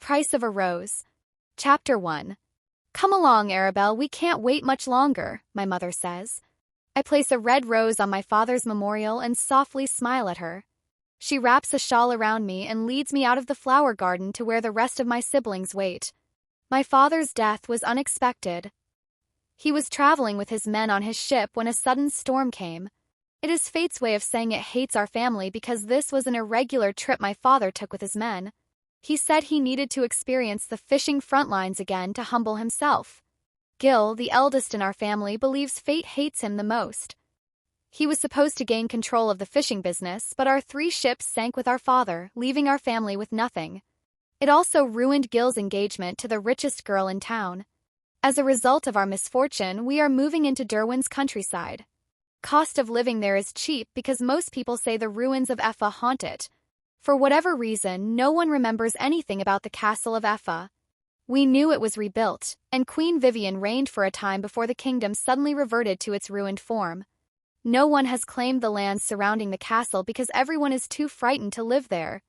Price of a Rose. Chapter 1. Come along, Arabelle, we can't wait much longer, my mother says. I place a red rose on my father's memorial and softly smile at her. She wraps a shawl around me and leads me out of the flower garden to where the rest of my siblings wait. My father's death was unexpected. He was traveling with his men on his ship when a sudden storm came. It is fate's way of saying it hates our family because this was an irregular trip my father took with his men. He said he needed to experience the fishing front lines again to humble himself. Gil, the eldest in our family, believes fate hates him the most. He was supposed to gain control of the fishing business, but our 3 ships sank with our father, leaving our family with nothing. It also ruined Gil's engagement to the richest girl in town. As a result of our misfortune, we are moving into Derwin's countryside. Cost of living there is cheap because most people say the ruins of Effa haunt it. For whatever reason, no one remembers anything about the castle of Effa. We knew it was rebuilt, and Queen Vivian reigned for a time before the kingdom suddenly reverted to its ruined form. No one has claimed the lands surrounding the castle because everyone is too frightened to live there.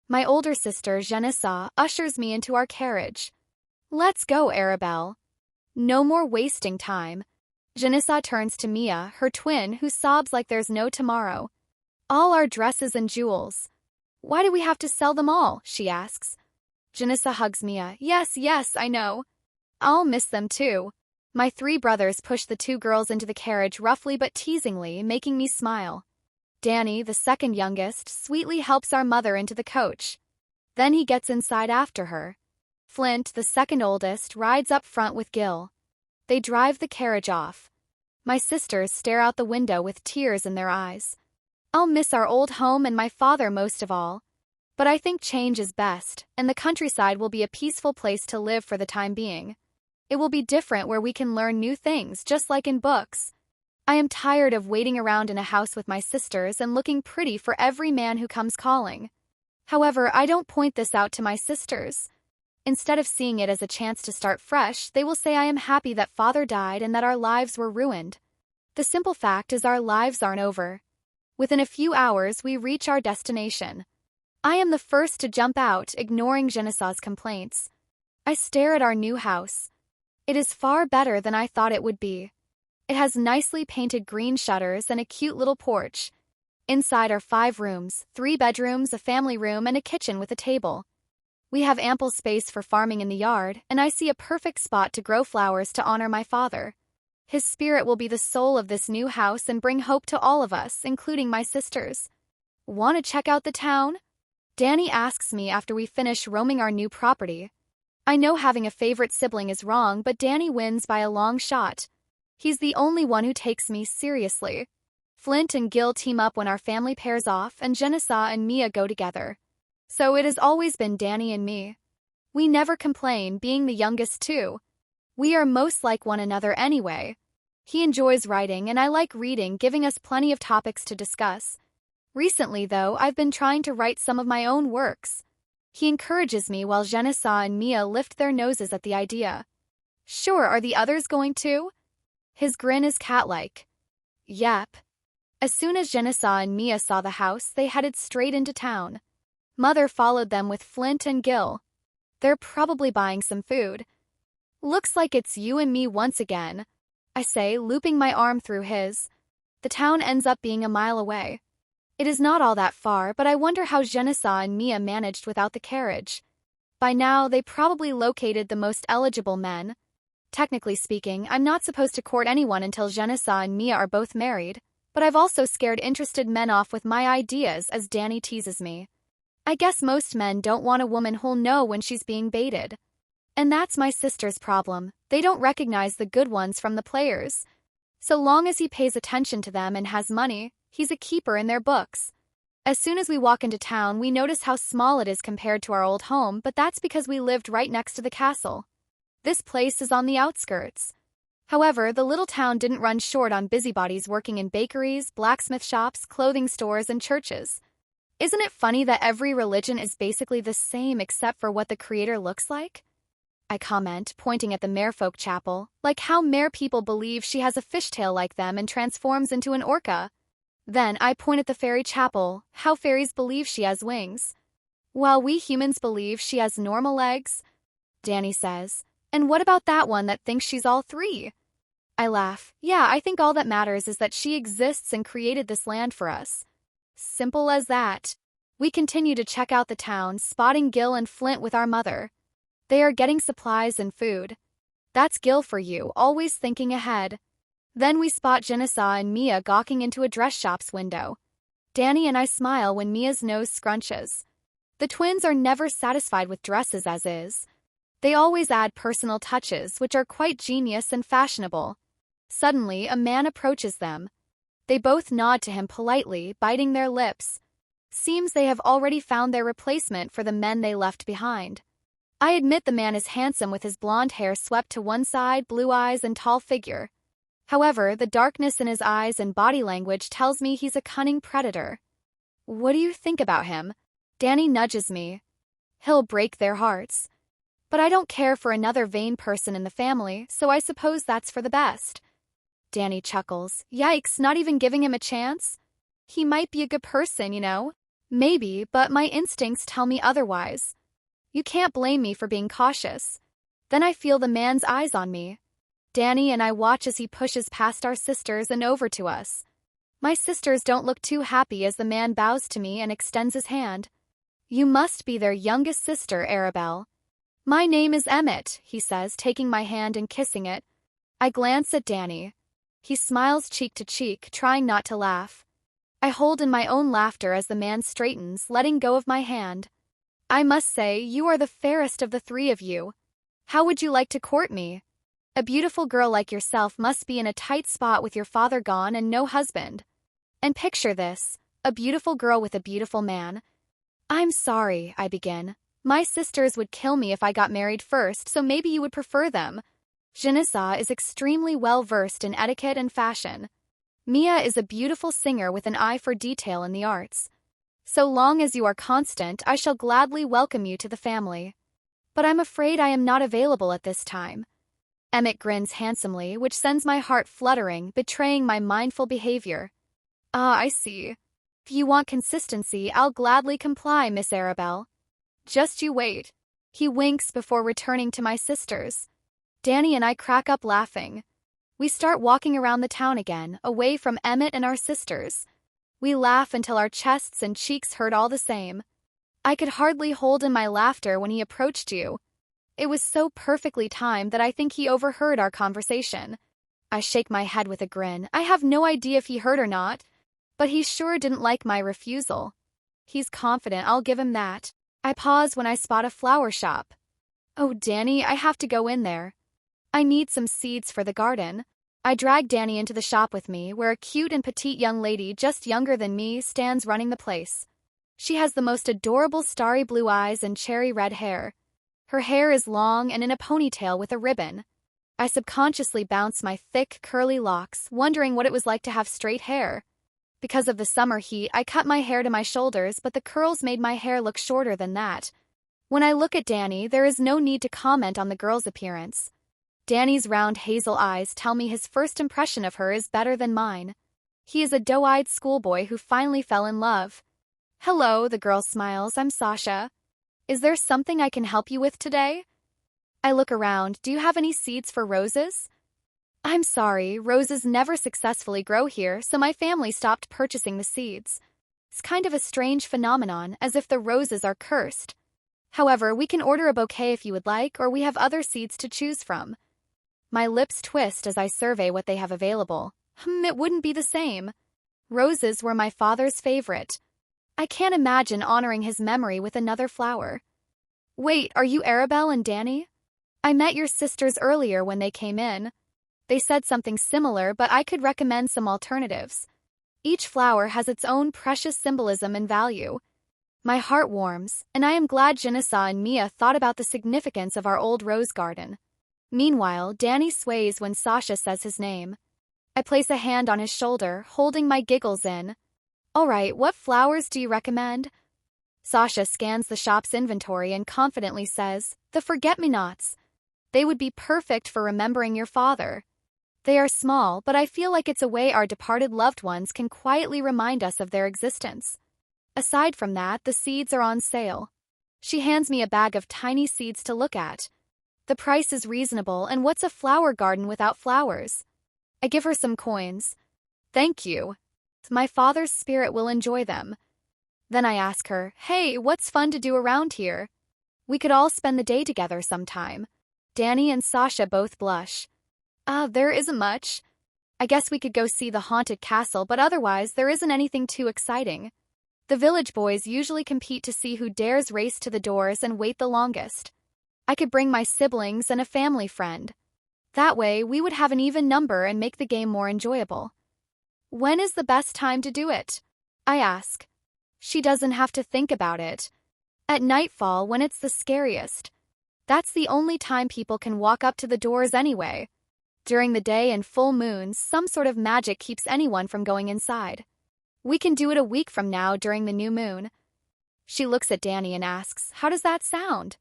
My older sister, Janissa, ushers me into our carriage. Let's go, Arabelle. No more wasting time. Janissa turns to Mia, her twin, who sobs like there's no tomorrow. All our dresses and jewels. Why do we have to sell them all? She asks. Janissa hugs Mia. Yes, I know. I'll miss them too. My 3 brothers push the 2 girls into the carriage roughly but teasingly, making me smile. Danny, the second youngest, sweetly helps our mother into the coach. Then he gets inside after her. Flint, the second oldest, rides up front with Gil. They drive the carriage off. My sisters stare out the window with tears in their eyes. I'll miss our old home and my father most of all. But I think change is best, and the countryside will be a peaceful place to live for the time being. It will be different where we can learn new things, just like in books. I am tired of waiting around in a house with my sisters and looking pretty for every man who comes calling. However, I don't point this out to my sisters. Instead of seeing it as a chance to start fresh, they will say I am happy that father died and that our lives were ruined. The simple fact is our lives aren't over. Within a few hours, we reach our destination. I am the first to jump out, ignoring Janissa's complaints. I stare at our new house. It is far better than I thought it would be. It has nicely painted green shutters and a cute little porch. Inside are 5 rooms, 3 bedrooms, a family room, and a kitchen with a table. We have ample space for farming in the yard, and I see a perfect spot to grow flowers to honor my father. His spirit will be the soul of this new house and bring hope to all of us, including my sisters. Want to check out the town? Danny asks me after we finish roaming our new property. I know having a favorite sibling is wrong, but Danny wins by a long shot. He's the only one who takes me seriously. Flint and Gil team up when our family pairs off, and Janissa and Mia go together. So it has always been Danny and me. We never complain, being the youngest too. We are most like one another anyway. He enjoys writing and I like reading, giving us plenty of topics to discuss. Recently, though, I've been trying to write some of my own works. He encourages me while Janissa and Mia lift their noses at the idea. Sure, are the others going too? His grin is cat-like. Yep. As soon as Janissa and Mia saw the house, they headed straight into town. Mother followed them with Flint and Gil. They're probably buying some food. Looks like it's you and me once again, I say, looping my arm through his. The town ends up being a mile away. It is not all that far, but I wonder how Janissa and Mia managed without the carriage. By now, they probably located the most eligible men. Technically speaking, I'm not supposed to court anyone until Janissa and Mia are both married, but I've also scared interested men off with my ideas as Danny teases me. I guess most men don't want a woman who'll know when she's being baited. And that's my sister's problem. They don't recognize the good ones from the players. So long as he pays attention to them and has money, he's a keeper in their books. As soon as we walk into town, we notice how small it is compared to our old home, but that's because we lived right next to the castle. This place is on the outskirts. However, the little town didn't run short on busybodies working in bakeries, blacksmith shops, clothing stores, and churches. Isn't it funny that every religion is basically the same except for what the creator looks like? I comment, pointing at the merfolk chapel, like how mere people believe she has a fishtail like them and transforms into an orca. Then I point at the fairy chapel, how fairies believe she has wings. While we humans believe she has normal legs, Danny says. And what about that one that thinks she's all three? I laugh. Yeah, I think all that matters is that she exists and created this land for us. Simple as that. We continue to check out the town, spotting Gil and Flint with our mother. They are getting supplies and food. That's Gil for you, always thinking ahead. Then we spot Janissa and Mia gawking into a dress shop's window. Danny and I smile when Mia's nose scrunches. The twins are never satisfied with dresses as is. They always add personal touches, which are quite genius and fashionable. Suddenly, a man approaches them. They both nod to him politely, biting their lips. Seems they have already found their replacement for the men they left behind. I admit the man is handsome with his blonde hair swept to one side, blue eyes and tall figure. However, the darkness in his eyes and body language tells me he's a cunning predator. What do you think about him? Danny nudges me. He'll break their hearts. But I don't care for another vain person in the family, so I suppose that's for the best. Danny chuckles. Yikes, not even giving him a chance? He might be a good person, you know. Maybe, but my instincts tell me otherwise. You can't blame me for being cautious. Then I feel the man's eyes on me. Danny and I watch as he pushes past our sisters and over to us. My sisters don't look too happy as the man bows to me and extends his hand. You must be their youngest sister, Arabelle. My name is Emmett, he says, taking my hand and kissing it. I glance at Danny. He smiles cheek to cheek, trying not to laugh. I hold in my own laughter as the man straightens, letting go of my hand. I must say, you are the fairest of the three of you. How would you like to court me? A beautiful girl like yourself must be in a tight spot with your father gone and no husband. And picture this, a beautiful girl with a beautiful man. I'm sorry, I begin. My sisters would kill me if I got married first, so maybe you would prefer them. Janissa is extremely well-versed in etiquette and fashion. Mia is a beautiful singer with an eye for detail in the arts. So long as you are constant, I shall gladly welcome you to the family. But I'm afraid I am not available at this time. Emmett grins handsomely, which sends my heart fluttering, betraying my mindful behavior. Ah, I see. If you want consistency, I'll gladly comply, Miss Arabelle. Just you wait. He winks before returning to my sisters. Danny and I crack up laughing. We start walking around the town again, away from Emmett and our sisters. We laugh until our chests and cheeks hurt all the same. I could hardly hold in my laughter when he approached you. It was so perfectly timed that I think he overheard our conversation. I shake my head with a grin. I have no idea if he heard or not, but he sure didn't like my refusal. He's confident, I'll give him that. I pause when I spot a flower shop. Oh, Danny, I have to go in there. I need some seeds for the garden. I drag Danny into the shop with me, where a cute and petite young lady just younger than me stands running the place. She has the most adorable starry blue eyes and cherry red hair. Her hair is long and in a ponytail with a ribbon. I subconsciously bounce my thick, curly locks, wondering what it was like to have straight hair. Because of the summer heat, I cut my hair to my shoulders, but the curls made my hair look shorter than that. When I look at Danny, there is no need to comment on the girl's appearance. Danny's round hazel eyes tell me his first impression of her is better than mine. He is a doe-eyed schoolboy who finally fell in love. Hello, the girl smiles. I'm Sasha. Is there something I can help you with today? I look around. Do you have any seeds for roses? I'm sorry, roses never successfully grow here, so my family stopped purchasing the seeds. It's kind of a strange phenomenon, as if the roses are cursed. However, we can order a bouquet if you would like, or we have other seeds to choose from. My lips twist as I survey what they have available. It wouldn't be the same. Roses were my father's favorite. I can't imagine honoring his memory with another flower. Wait, are you Arabelle and Danny? I met your sisters earlier when they came in. They said something similar, but I could recommend some alternatives. Each flower has its own precious symbolism and value. My heart warms, and I am glad Janissa and Mia thought about the significance of our old rose garden. Meanwhile, Danny sways when Sasha says his name. I place a hand on his shoulder, holding my giggles in. All right, what flowers do you recommend? Sasha scans the shop's inventory and confidently says, the forget-me-nots. They would be perfect for remembering your father. They are small, but I feel like it's a way our departed loved ones can quietly remind us of their existence. Aside from that, the seeds are on sale. She hands me a bag of tiny seeds to look at. The price is reasonable, and what's a flower garden without flowers? I give her some coins. Thank you. My father's spirit will enjoy them. Then I ask her, hey, what's fun to do around here? We could all spend the day together sometime. Danny and Sasha both blush. There isn't much. I guess we could go see the haunted castle, but otherwise there isn't anything too exciting. The village boys usually compete to see who dares race to the doors and wait the longest. I could bring my siblings and a family friend. That way, we would have an even number and make the game more enjoyable. When is the best time to do it? I ask. She doesn't have to think about it. At nightfall, when it's the scariest. That's the only time people can walk up to the doors anyway. During the day and full moons, some sort of magic keeps anyone from going inside. We can do it a week from now during the new moon. She looks at Danny and asks, how does that sound?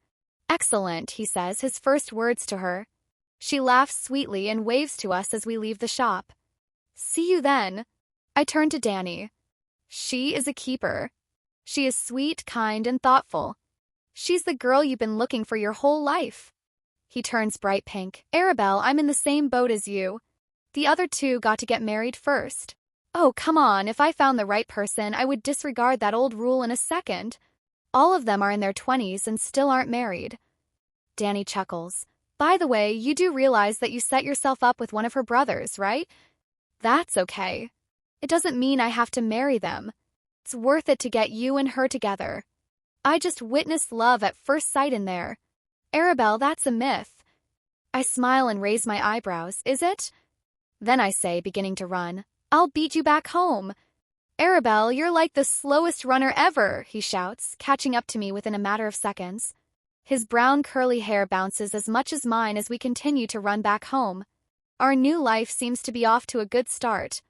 Excellent, he says, his first words to her. She laughs sweetly and waves to us as we leave the shop. See you then. I turn to Danny. She is a keeper. She is sweet, kind, and thoughtful. She's the girl you've been looking for your whole life. He turns bright pink. Arabelle, I'm in the same boat as you. The other two got to get married first. Oh, come on, if I found the right person, I would disregard that old rule in a second. All of them are in their 20s and still aren't married. Danny chuckles. By the way, you do realize that you set yourself up with one of her brothers, right? That's okay. It doesn't mean I have to marry them. It's worth it to get you and her together. I just witnessed love at first sight in there. Arabelle, that's a myth. I smile and raise my eyebrows. Is it? Then I say, beginning to run, I'll beat you back home. Arabelle, you're like the slowest runner ever, he shouts, catching up to me within a matter of seconds. His brown curly hair bounces as much as mine as we continue to run back home. Our new life seems to be off to a good start.